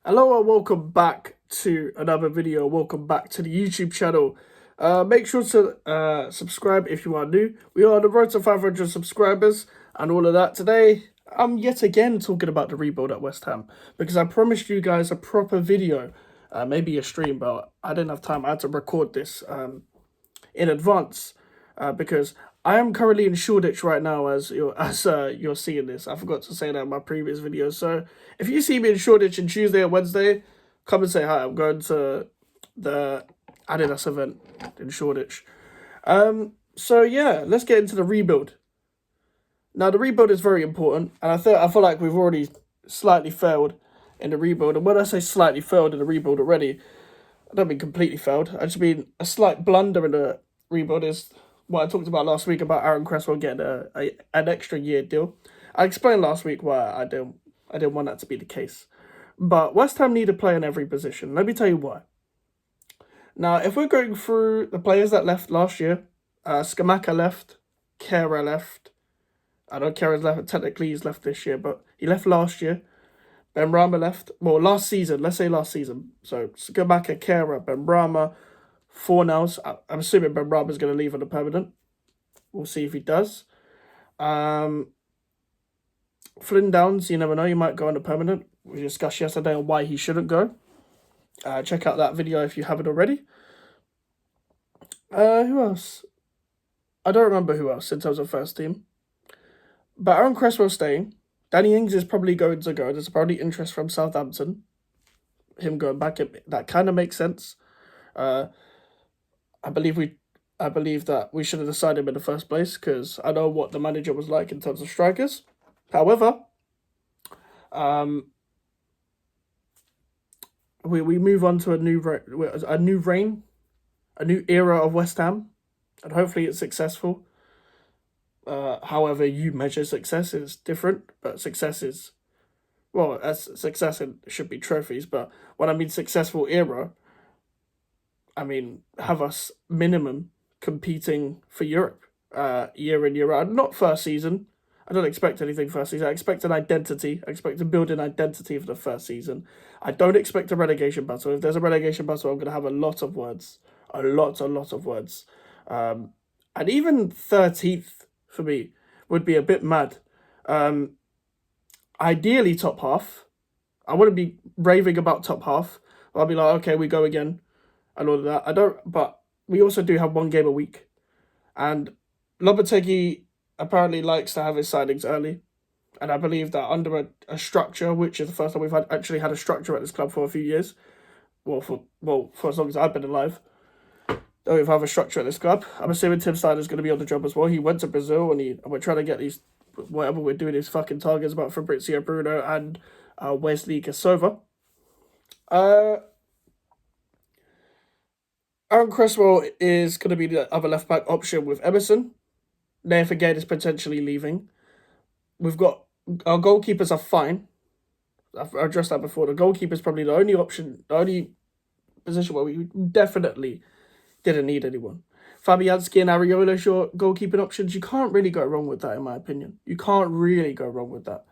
Hello and welcome back to another video. Welcome back to the YouTube channel. Make sure to subscribe if you are new. We are on the road to 500 subscribers and all of that. Today, I'm yet again talking about the rebuild at West Ham because I promised you guys a proper video, maybe a stream, but I didn't have time. I had to record this in advance because I am currently in Shoreditch right now as you're seeing this. I forgot to say that in my previous video. So if you see me in Shoreditch on Tuesday or Wednesday, come and say hi. I'm going to the Adidas event in Shoreditch. So yeah, let's get into the rebuild. Now the rebuild is very important, and I feel like we've already slightly failed in the rebuild. And when I say slightly failed in the rebuild already, I don't mean completely failed. I just mean a slight blunder in the rebuild is what I talked about last week about Aaron Cresswell getting an extra year deal. I explained last week why I didn't want that to be the case. But West Ham need a player in every position. Let me tell you why. Now, if we're going through the players that left last year, Skamaka left, Kera left. I know Kera's left, technically he's left this year, but he left last year. Benrahma left. Well, last season, let's say last season. So Skamaka, Kera, Benrahma, Fornals. I'm assuming Benrahma's going to leave on a permanent. We'll see if he does. Flynn Downs, you never know, he might go on a permanent. We discussed yesterday on why he shouldn't go. Check out that video if you haven't already. Who else? I don't remember who else in terms of first team. But Aaron Cresswell staying. Danny Ings is probably going to go. There's probably interest from Southampton. Him going back, that kind of makes sense. I believe that we should have decided him in the first place because I know what the manager was like in terms of strikers. However, we move on to a new reign, a new era of West Ham, and hopefully it's successful. However you measure success is different, but success is, well, as success should be trophies, but when I mean successful era, I mean have us minimum competing for Europe year in, year out. Not first season. I don't expect anything first season. I expect an identity. I expect to build an identity for the first season. I don't expect a relegation battle. If there's a relegation battle, I'm going to have a lot of words. A lot of words. And even 13th for me would be a bit mad. Ideally, top half. I wouldn't be raving about top half. I'll be like, okay, we go again and all of that. But we also do have one game a week. And Lopetegui apparently likes to have his signings early. And I believe that under a structure, which is the first time we've actually had a structure at this club for a few years, for as long as I've been alive, that we've had a structure at this club. I'm assuming Tim Snyder's going to be on the job as well. He went to Brazil and we're trying to get these, whatever we're doing, these fucking targets about Fabrizio Bruno and Wesley Gasova. Aaron Cresswell is going to be the other left back option with Emerson. Nath again is potentially leaving. We've got our goalkeepers are fine. I've addressed that before. The goalkeeper is probably the only option, the only position where we definitely didn't need anyone. Fabianski and Areola, your goalkeeping options. You can't really go wrong with that, in my opinion. You can't really go wrong with that.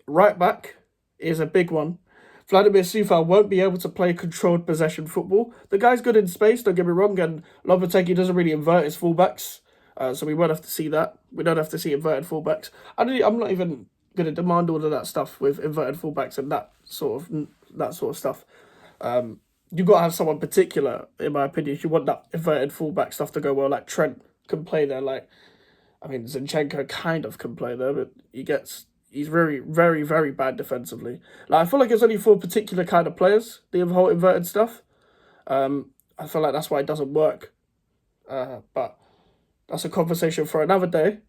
Right back is a big one. Vladimir Sufal won't be able to play controlled possession football. The guy's good in space, don't get me wrong, and Lopetegui doesn't really invert his fullbacks. So we won't have to see that. We don't have to see inverted fullbacks. I'm not even going to demand all of that stuff with inverted fullbacks and that sort of stuff. You've got to have someone particular, in my opinion, if you want that inverted fullback stuff to go well. Like Trent can play there. Zinchenko kind of can play there, but he's very, very, very bad defensively. I feel like it's only for particular kind of players, the whole inverted stuff. I feel like that's why it doesn't work. But that's a conversation for another day.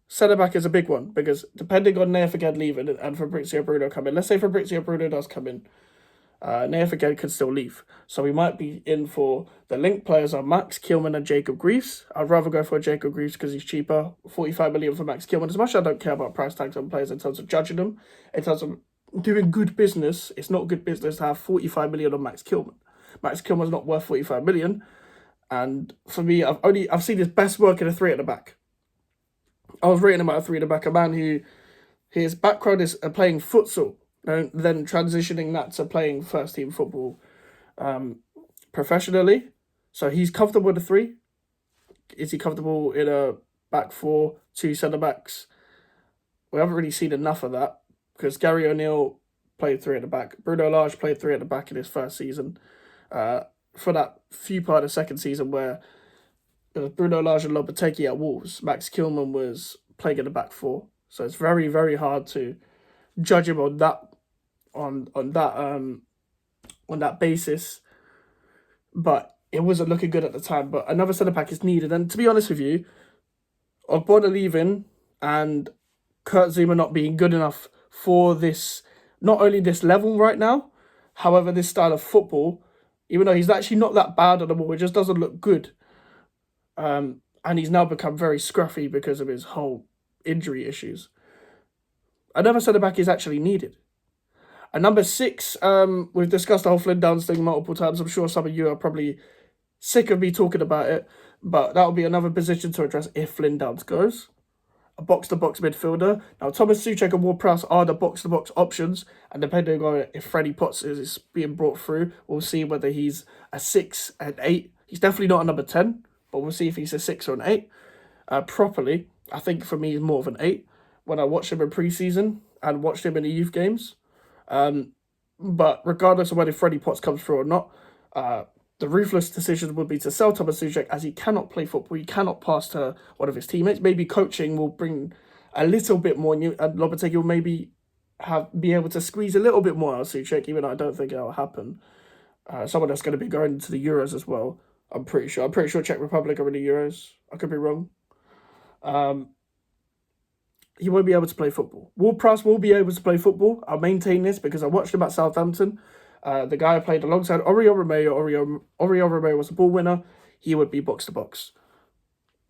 Centre-back is a big one, because depending on Nath again leaving and Fabrizio Bruno coming, let's say Fabrizio Bruno does come in, Nath again could still leave. So we might be in for the link players are Max Kilman and Jacob Greaves. I'd rather go for Jacob Greaves because he's cheaper. 45 million for Max Kilman. As much as I don't care about price tags on players in terms of judging them, in terms of doing good business, it's not good business to have 45 million on Max Kilman. Max Kilman's not worth 45 million. And for me, I've seen his best work in a 3 at the back. I was rating him at a 3 at the back, a man who his background is playing futsal and then transitioning that to playing first team football professionally. So he's comfortable with the three. Is he comfortable in a back four, two centre backs? We haven't really seen enough of that because Gary O'Neill played three at the back. Bruno Lage played three at the back in his first season. For that few part of the second season where it was Bruno Lage and Lopetegui at Wolves, Max Kilman was playing in the back four. So it's very, very hard to judge him on that on that basis. But it wasn't looking good at the time. But another centre back is needed. And to be honest with you, Ogbonna leaving and Kurt Zuma not being good enough for this, not only this level right now, however, this style of football, even though he's actually not that bad on the ball, it just doesn't look good. And he's now become very scruffy because of his whole injury issues. Another centre back is actually needed. And number 6, we've discussed the whole Flynn Downs thing multiple times. I'm sure some of you are probably sick of me talking about it, but that'll be another position to address if Flynn Downs goes. A box-to-box midfielder. Now, Thomas Souček and Ward-Prowse are the box-to-box options, and depending on if Freddie Potts is being brought through, we'll see whether he's a 6 and 8. He's definitely not a number 10, but we'll see if he's a 6 or an 8. Properly, I think for me he's more of an 8 when I watched him in pre-season and watched him in the youth games. But regardless of whether Freddie Potts comes through or not, the ruthless decision would be to sell Thomas Souček as he cannot play football. He cannot pass to one of his teammates. Maybe coaching will bring a little bit more new, and Lopetegui will maybe be able to squeeze a little bit more out of Souček, even though I don't think it'll happen. Someone that's going to be going into the Euros as well. I'm pretty sure. I'm pretty sure Czech Republic are in the Euros. I could be wrong. He won't be able to play football. Ward-Prowse will be able to play football. I'll maintain this because I watched him at Southampton. The guy I played alongside Oriol Romeo. Oriol Romeo was a ball winner. He would be box to box.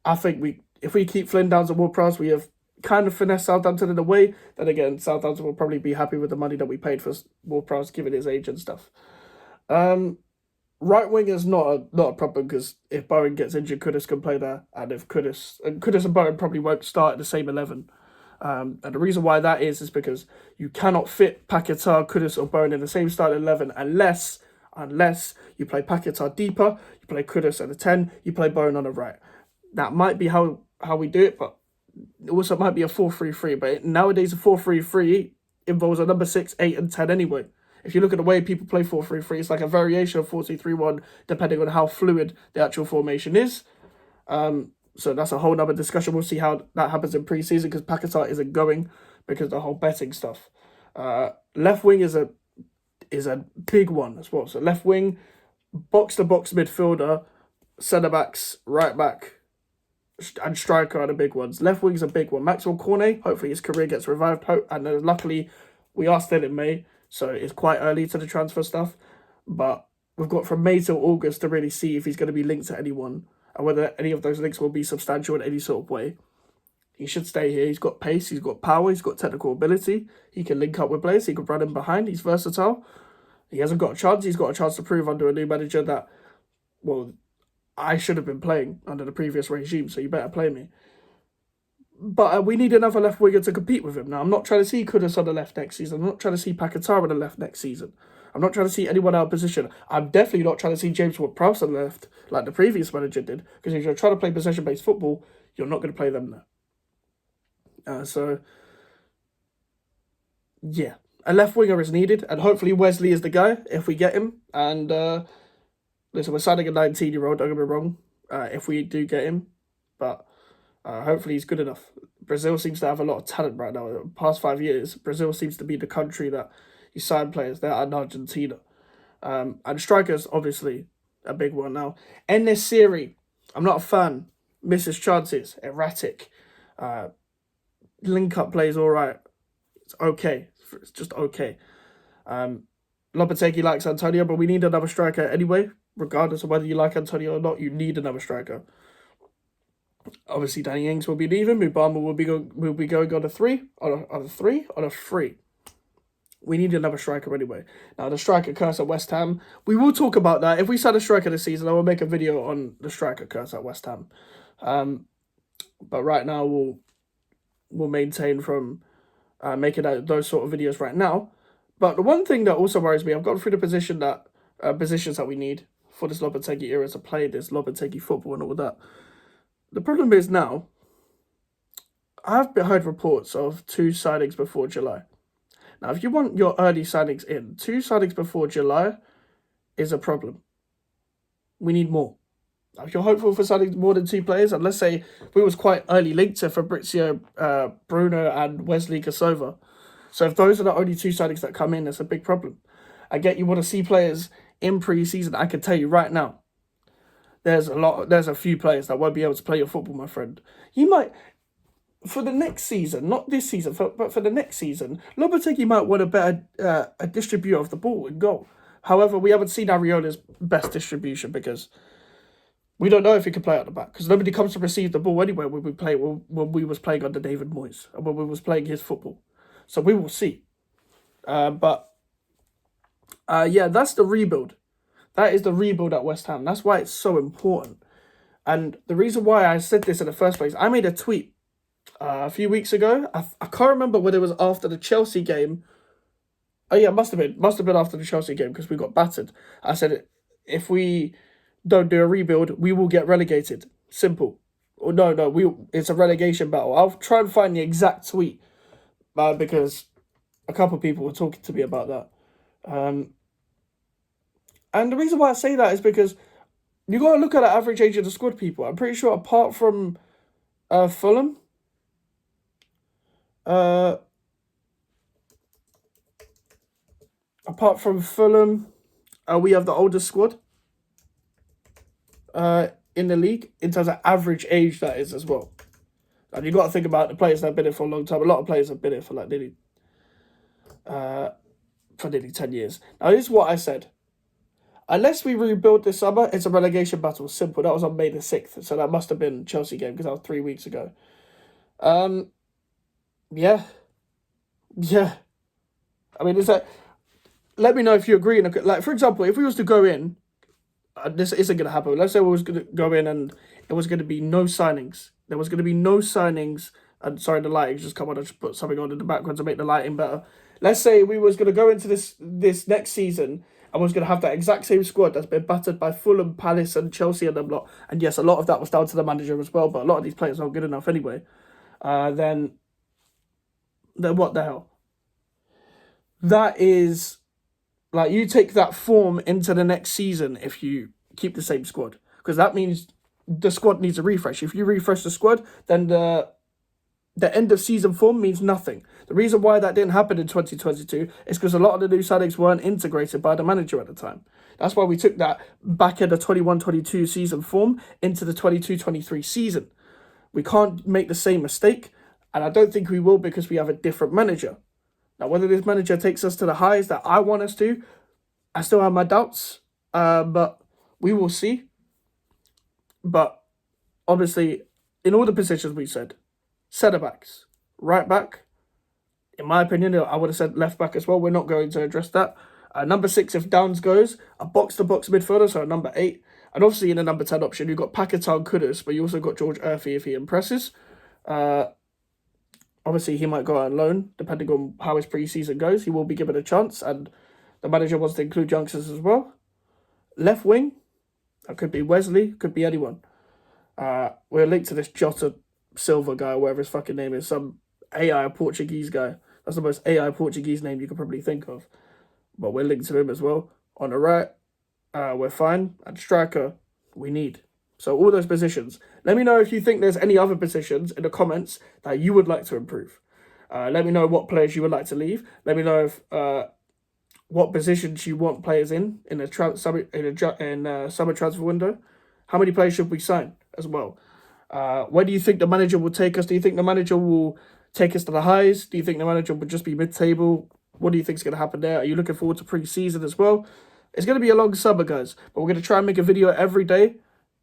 I think if we keep Flynn Downs and Ward-Prowse, we have kind of finessed Southampton in a way. Then again, Southampton will probably be happy with the money that we paid for Ward-Prowse, given his age and stuff. Right wing is not a problem because if Bowen gets injured, Kudus can play there, and if Kudus and Bowen probably won't start in the same 11. And the reason why that is because you cannot fit Paquetá, Kudus, or Bowen in the same starting 11 unless you play Paquetá deeper, you play Kudus at the 10, you play Bowen on the right. That might be how we do it, but it also might be a 4-3-3. But nowadays, a 4-3-3 involves a number 6, 8, and 10 anyway. If you look at the way people play 4-3-3, it's like a variation of 4-2-3-1, depending on how fluid the actual formation is. So that's a whole nother discussion. We'll see how that happens in pre-season because Paquetá isn't going because of the whole betting stuff. Left wing is a big one as well. So left wing, box-to-box midfielder, centre-backs, right-back, and striker are the big ones. Left wing's a big one. Maxwell Cornet, hopefully his career gets revived. And luckily, we are still in May, so it's quite early to the transfer stuff. But we've got from May till August to really see if he's going to be linked to anyone and whether any of those links will be substantial in any sort of way. He should stay here. He's got pace, he's got power, he's got technical ability. He can link up with players, he can run in behind, he's versatile. He hasn't got a chance. He's got a chance to prove under a new manager that, well, I should have been playing under the previous regime, so you better play me. But we need another left winger to compete with him. Now, I'm not trying to see Kudus on the left next season. I'm not trying to see Paquetá on the left next season. I'm not trying to see anyone out of position. I'm definitely not trying to see James Ward-Prowse on the left like the previous manager did. Because if you're trying to play possession-based football, you're not going to play them there. So, yeah. A left winger is needed. And hopefully Wesley is the guy if we get him. And, listen, we're signing a 19-year-old, don't get me wrong, if we do get him. But hopefully he's good enough. Brazil seems to have a lot of talent right now. The past 5 years, Brazil seems to be the country that you sign players there and Argentina. And strikers, obviously, a big one now. En-Nesyri, I'm not a fan. Misses chances, erratic. Link-up plays all right. It's okay. It's just okay. Lopetegui likes Antonio, but we need another striker anyway. Regardless of whether you like Antonio or not, you need another striker. Obviously, Danny Ings will be leaving. Mubama will be going on a 3. On a 3. We need another striker anyway. Now, the striker curse at West Ham, we will talk about that. If we sign a striker this season, I will make a video on the striker curse at West Ham. But right now, we'll maintain from making those sort of videos right now. But the one thing that also worries me, I've gone through the positions that we need for this Lopetegui era to play this Lopetegui football and all that. The problem is now, I've heard reports of 2 signings before July. Now, if you want your early signings in, 2 signings before July is a problem. We need more. Now, if you're hopeful for signing more than 2 players, and let's say we was quite early linked to Fabrizio Bruno and Wesley Kosova. So if those are the only 2 signings that come in, that's a big problem. I get you want to see players in pre-season. I can tell you right now, there's a few players that won't be able to play your football, my friend. You might, for the next season, not this season, but for the next season, Lopetegui might want a better a distributor of the ball in goal. However, we haven't seen Ariola's best distribution because we don't know if he can play at the back because nobody comes to receive the ball anywhere when we was playing under David Moyes and when we was playing his football. So we will see. But that's the rebuild. That is the rebuild at West Ham. That's why it's so important. And the reason why I said this in the first place, I made a tweet a few weeks ago. I can't remember whether it was after the Chelsea game. Oh yeah, must have been after the Chelsea game because we got battered. I said if we don't do a rebuild, we will get relegated. Simple. Or no, it's a relegation battle. I'll try and find the exact tweet because a couple of people were talking to me about that. And the reason why I say that is because you got to look at the average age of the squad, people. I'm pretty sure apart from Fulham, we have the oldest squad in the league in terms of average age, that is, as well. And you got to think about the players that have been here for a long time. A lot of players have been here for like nearly 10 years. Now, this is what I said. Unless we rebuild this summer, it's a relegation battle. Simple. That was on May the 6th. So that must have been Chelsea game because that was 3 weeks ago. Yeah. I mean, let me know if you agree. Like, for example, if we was to go in, this isn't going to happen. Let's say we was going to go in and it was going to be no signings. There was going to be no signings. And sorry, the lighting's just come on. I just put something on in the background to make the lighting better. Let's say we was going to go into this next season and was going to have that exact same squad that's been battered by Fulham, Palace and Chelsea and them lot. And yes, a lot of that was down to the manager as well, but a lot of these players aren't good enough anyway. Then what the hell? That is, like, you take that form into the next season if you keep the same squad. Because that means the squad needs a refresh. If you refresh the squad, then the end of season form means nothing. The reason why that didn't happen in 2022 is because a lot of the new signings weren't integrated by the manager at the time. That's why we took that back in the 21-22 season form into the 22-23 season. We can't make the same mistake, and I don't think we will because we have a different manager. Now, whether this manager takes us to the highs that I want us to, I still have my doubts, but we will see. But obviously, in all the positions we said, centre-backs, right-back, in my opinion, I would have said left-back as well. We're not going to address that. Number 6, if Downs goes, a box-to-box midfielder, so a number 8. And obviously in the number 10 option, you've got Paquetá, Kudus, but you also got George Urphy if he impresses. Obviously, he might go out on loan, depending on how his pre-season goes. He will be given a chance, and the manager wants to include youngsters as well. Left wing, that could be Wesley, could be anyone. We're linked to this Jota Silva guy, whatever his fucking name is, some AI Portuguese guy. That's the most AI Portuguese name you could probably think of. But we're linked to him as well. On the right, we're fine. And striker, we need. So all those positions. Let me know if you think there's any other positions in the comments that you would like to improve. Let me know what players you would like to leave. Let me know if what positions you want players in the summer transfer window. How many players should we sign as well? Where do you think the manager will take us? Do you think the manager will take us to the highs? Do you think the manager will just be mid-table? What do you think is going to happen there? Are you looking forward to pre-season as well? It's going to be a long summer, guys, but we're going to try and make a video every day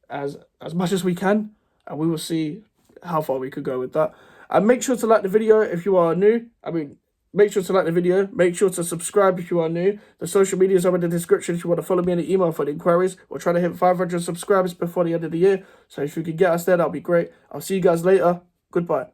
as much as we can, and we will see how far we could go with that. And make sure to like the video if you are new. Make sure to like the video. Make sure to subscribe if you are new. The social medias are in the description if you want to follow me in the email for the inquiries. We're trying to hit 500 subscribers before the end of the year. So if you can get us there, that'll be great. I'll see you guys later. Goodbye.